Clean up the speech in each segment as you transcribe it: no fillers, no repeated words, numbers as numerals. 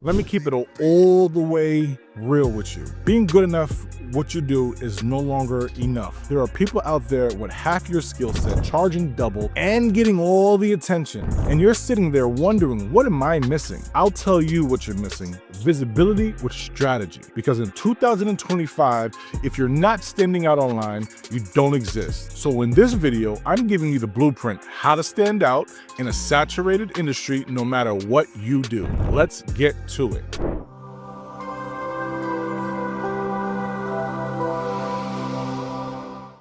Let me keep it all the way real with you. Being good enough what you do is no longer enough. There are people out there with half your skill set, charging double and getting all the attention. And you're sitting there wondering, what am I missing? I'll tell you what you're missing: visibility with strategy. Because in 2025, if you're not standing out online, you don't exist. So in this video, I'm giving you the blueprint how to stand out in a saturated industry no matter what you do. Let's get to it.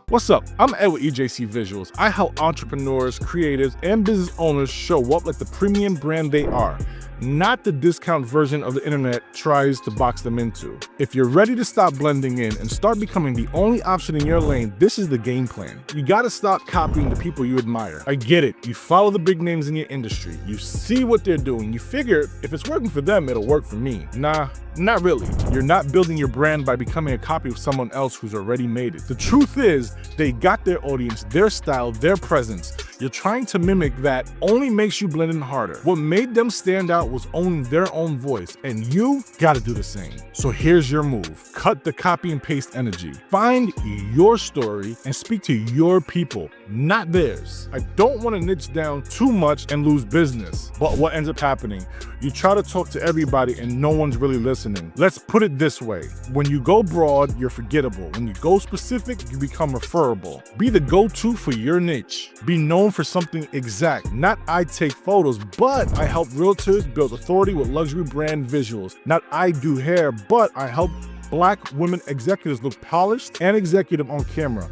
What's up? I'm Ed with EJC Visuals. I help entrepreneurs, creatives, and business owners show up like the premium brand they are, not the discount version of the internet tries to box them into. If you're ready to stop blending in and start becoming the only option in your lane, this is the game plan. You gotta stop copying the people you admire. I get it. You follow the big names in your industry. You see what they're doing. You figure if it's working for them, it'll work for me. Nah, not really. You're not building your brand by becoming a copy of someone else who's already made it. The truth is, they got their audience, their style, their presence. You're trying to mimic that only makes you blend in harder. What made them stand out was owning their own voice, and you gotta do the same. So here's your move. Cut the copy and paste energy. Find your story and speak to your people, not theirs. I don't want to niche down too much and lose business. But what ends up happening? You try to talk to everybody and no one's really listening. Let's put it this way. When you go broad, you're forgettable. When you go specific, you become referable. Be the go-to for your niche. Be known for something exact. Not I take photos, but I help realtors build authority with luxury brand visuals. Not I do hair, but I help Black women executives look polished and executive on camera.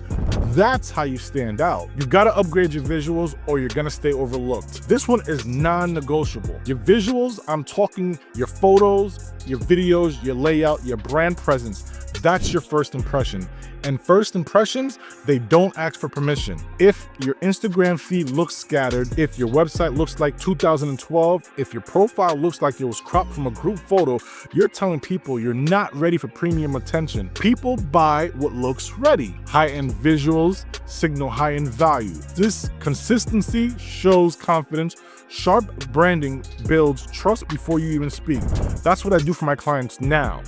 That's how you stand out. You gotta upgrade your visuals or you're gonna stay overlooked. This one is non-negotiable. Your visuals, I'm talking your photos, your videos, your layout, your brand presence. That's your first impression. And first impressions, they don't ask for permission. If your Instagram feed looks scattered, if your website looks like 2012, if your profile looks like it was cropped from a group photo, you're telling people you're not ready for premium attention. People buy what looks ready. High-end visuals signal high-end value. This consistency shows confidence. Sharp branding builds trust before you even speak. That's what I do for my clients now.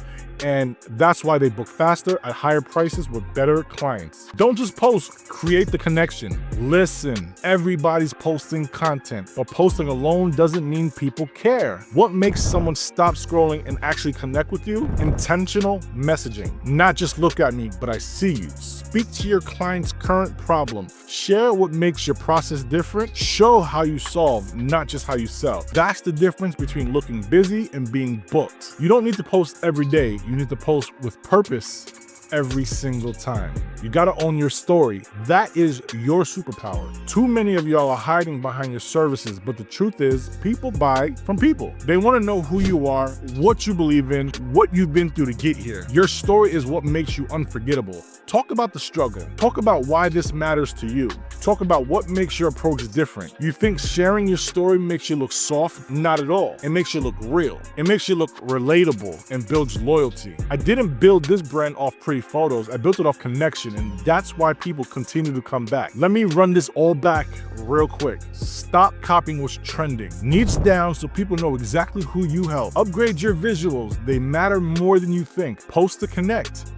And that's why they book faster at higher prices with better clients. Don't just post, create the connection. Listen, everybody's posting content, but posting alone doesn't mean people care. What makes someone stop scrolling and actually connect with you? Intentional messaging. Not just look at me, but I see you. Speak to your client's current problem. Share what makes your process different. Show how you solve, not just how you sell. That's the difference between looking busy and being booked. You don't need to post every day. You need to post with purpose every single time. You gotta own your story. That is your superpower. Too many of y'all are hiding behind your services, but the truth is, people buy from people. They wanna know who you are, what you believe in, what you've been through to get here. Your story is what makes you unforgettable. Talk about the struggle. Talk about why this matters to you. Talk about what makes your approach different. You think sharing your story makes you look soft? Not at all. It makes you look real. It makes you look relatable and builds loyalty. I didn't build this brand off pretty photos. I built it off connection, and that's why people continue to come back. Let me run this all back real quick. Stop copying what's trending. Niche down so people know exactly who you help. Upgrade your visuals. They matter more than you think. Post to connect,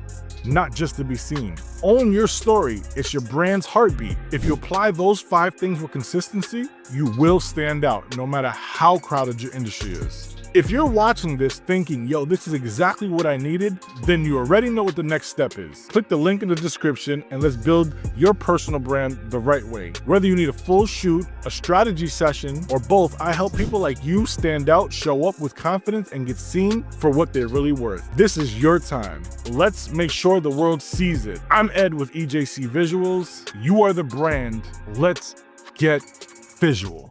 not just to be seen. Own your story. It's your brand's heartbeat. If you apply those 5 things with consistency, you will stand out no matter how crowded your industry is. If you're watching this thinking, yo, this is exactly what I needed, then you already know what the next step is. Click the link in the description and let's build your personal brand the right way. Whether you need a full shoot, a strategy session, or both, I help people like you stand out, show up with confidence, and get seen for what they're really worth. This is your time. Let's make sure the world sees it. I'm Ed with EJC Visuals. You are the brand. Let's get visual.